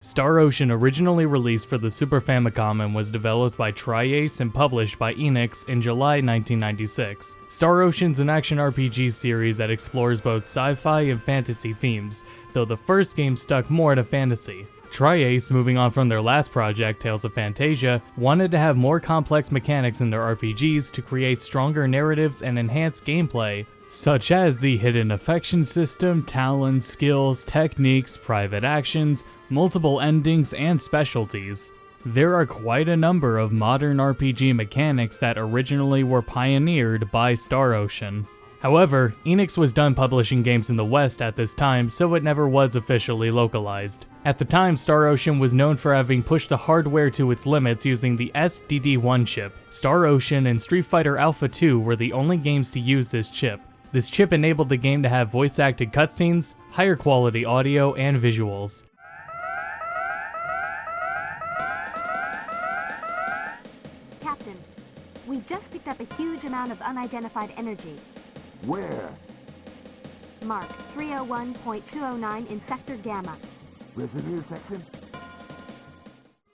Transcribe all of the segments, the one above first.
Star Ocean originally released for the Super Famicom and was developed by Tri-Ace and published by Enix in July 1996. Star Ocean's an action RPG series that explores both sci-fi and fantasy themes, though the first game stuck more to fantasy. Tri-Ace, moving on from their last project, Tales of Phantasia, wanted to have more complex mechanics in their RPGs to create stronger narratives and enhance gameplay, such as the hidden affection system, talents, skills, techniques, private actions, multiple endings, and specialties. There are quite a number of modern RPG mechanics that originally were pioneered by Star Ocean. However, Enix was done publishing games in the West at this time, so it never was officially localized. At the time, Star Ocean was known for having pushed the hardware to its limits using the SDD1 chip. Star Ocean and Street Fighter Alpha 2 were the only games to use this chip. This chip enabled the game to have voice-acted cutscenes, higher quality audio, and visuals. Captain, we just picked up a huge amount of unidentified energy. Where? Mark 301.209 in Sector Gamma. Where's the near section?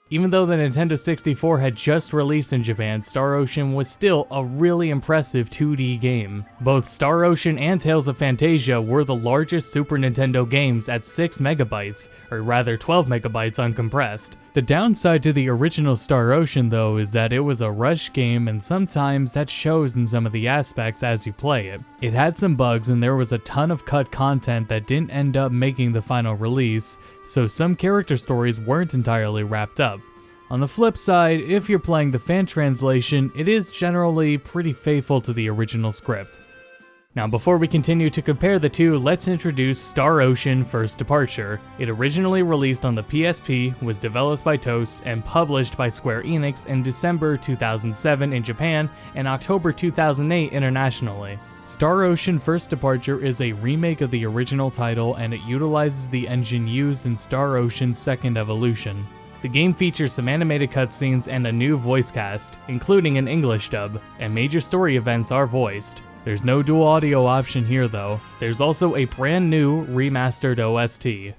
Even though the Nintendo 64 had just released in Japan, Star Ocean was still a really impressive 2D game. Both Star Ocean and Tales of Phantasia were the largest Super Nintendo games at 6 megabytes, or rather 12 megabytes uncompressed. The downside to the original Star Ocean though is that it was a rush game, and sometimes that shows in some of the aspects as you play it. It had some bugs and there was a ton of cut content that didn't end up making the final release, so some character stories weren't entirely wrapped up. On the flip side, if you're playing the fan translation, it is generally pretty faithful to the original script. Now before we continue to compare the two, let's introduce Star Ocean First Departure. It originally released on the PSP, was developed by TOS, and published by Square Enix in December 2007 in Japan and October 2008 internationally. Star Ocean First Departure is a remake of the original title, and it utilizes the engine used in Star Ocean's second evolution. The game features some animated cutscenes and a new voice cast, including an English dub, and major story events are voiced. There's no dual audio option here though. There's also a brand new remastered OST.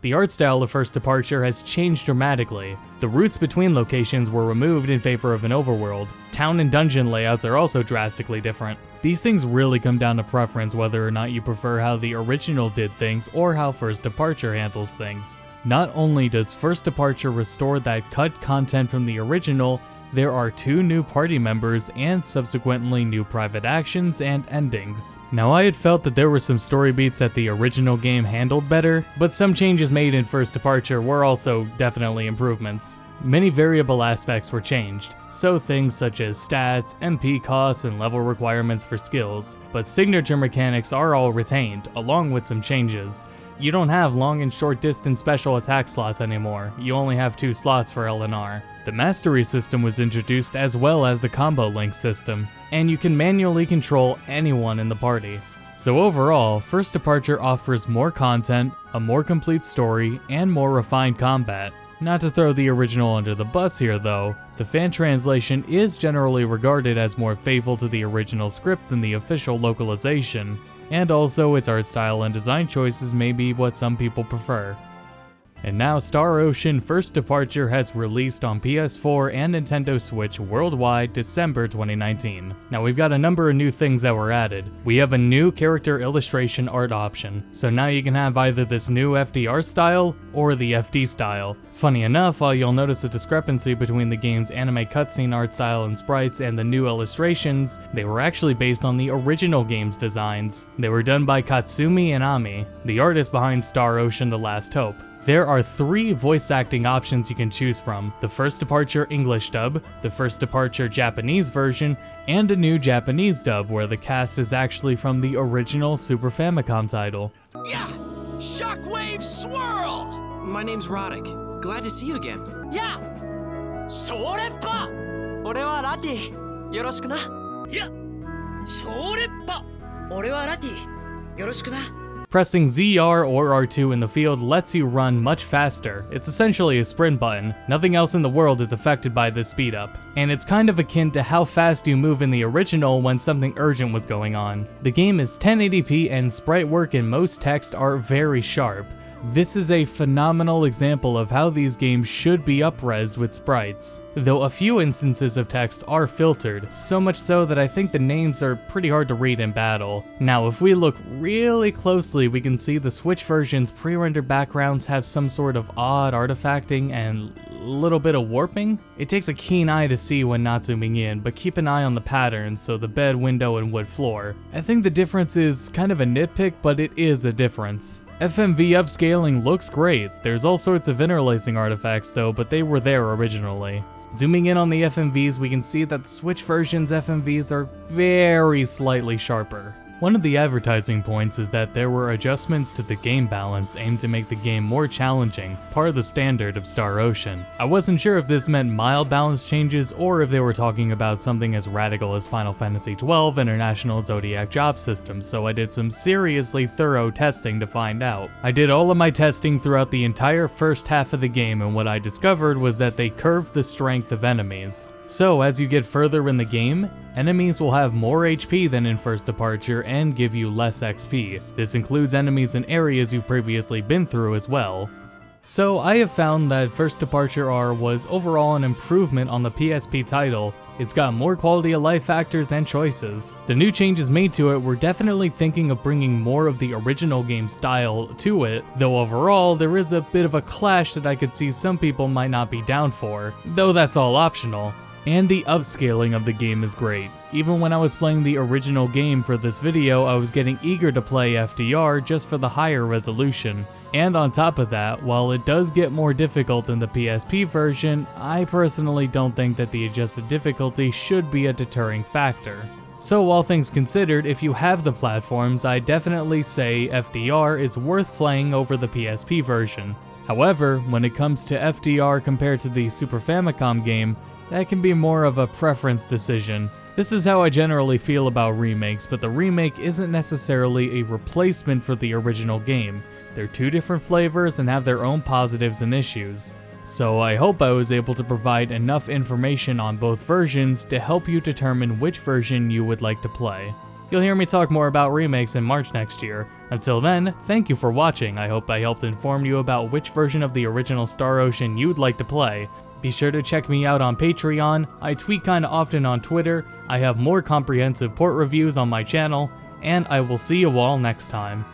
The art style of First Departure has changed dramatically. The routes between locations were removed in favor of an overworld. Town and dungeon layouts are also drastically different. These things really come down to preference, whether or not you prefer how the original did things or how First Departure handles things. Not only does First Departure restore that cut content from the original, there are 2 new party members and subsequently new private actions and endings. Now I had felt that there were some story beats that the original game handled better, but some changes made in First Departure were also definitely improvements. Many variable aspects were changed, so things such as stats, MP costs, and level requirements for skills, but signature mechanics are all retained, along with some changes. You don't have long and short distance special attack slots anymore, you only have 2 slots for L and R. The mastery system was introduced as well as the combo link system, and you can manually control anyone in the party. So overall, First Departure offers more content, a more complete story, and more refined combat. Not to throw the original under the bus here though, the fan translation is generally regarded as more faithful to the original script than the official localization, and also its art style and design choices may be what some people prefer. And now Star Ocean First Departure has released on PS4 and Nintendo Switch worldwide December 2019. Now we've got a number of new things that were added. We have a new character illustration art option, so now you can have either this new FDR style or the FD style. Funny enough, while you'll notice a discrepancy between the game's anime cutscene art style and sprites and the new illustrations, they were actually based on the original game's designs. They were done by Katsumi Inami, the artist behind Star Ocean The Last Hope. There are 3 voice acting options you can choose from: the first departure English dub, the first departure Japanese version, and a new Japanese dub where the cast is actually from the original Super Famicom title. Yeah! Shockwave swirl! My name's Roddick. Glad to see you again. Yeah! それっぱ! 俺はラティ。よろしくな。や! それっぱ! 俺はラティ。よろしくな。 Pressing ZR or R2 in the field lets you run much faster. It's essentially a sprint button. Nothing else in the world is affected by this speed up. And it's kind of akin to how fast you move in the original when something urgent was going on. The game is 1080p and sprite work and most text are very sharp. This is a phenomenal example of how these games should be up-res with sprites, though a few instances of text are filtered, so much so that I think the names are pretty hard to read in battle. Now, if we look really closely, we can see the Switch version's pre-rendered backgrounds have some sort of odd artifacting and little bit of warping. It takes a keen eye to see when not zooming in, but keep an eye on the patterns, so the bed, window, and wood floor. I think the difference is kind of a nitpick, but it is a difference. FMV upscaling looks great. There's all sorts of interlacing artifacts though, but they were there originally. Zooming in on the FMVs, we can see that the Switch version's FMVs are very slightly sharper. One of the advertising points is that there were adjustments to the game balance aimed to make the game more challenging, part of the standard of Star Ocean. I wasn't sure if this meant mild balance changes or if they were talking about something as radical as Final Fantasy XII International Zodiac Job System, so I did some seriously thorough testing to find out. I did all of my testing throughout the entire first half of the game, and what I discovered was that they curved the strength of enemies. So as you get further in the game, enemies will have more HP than in First Departure and give you less XP. This includes enemies in areas you've previously been through as well. So I have found that First Departure R was overall an improvement on the PSP title. It's got more quality of life factors and choices. The new changes made to it were definitely thinking of bringing more of the original game style to it, though overall there is a bit of a clash that I could see some people might not be down for, though that's all optional. And the upscaling of the game is great. Even when I was playing the original game for this video, I was getting eager to play FDR just for the higher resolution. And on top of that, while it does get more difficult in the PSP version, I personally don't think that the adjusted difficulty should be a deterring factor. So all things considered, if you have the platforms, I definitely say FDR is worth playing over the PSP version. However, when it comes to FDR compared to the Super Famicom game, that can be more of a preference decision. This is how I generally feel about remakes, but the remake isn't necessarily a replacement for the original game. They're two different flavors and have their own positives and issues. So I hope I was able to provide enough information on both versions to help you determine which version you would like to play. You'll hear me talk more about remakes in March next year. Until then, thank you for watching. I hope I helped inform you about which version of the original Star Ocean you'd like to play. Be sure to check me out on Patreon. I tweet kinda often on Twitter. I have more comprehensive port reviews on my channel, and I will see you all next time.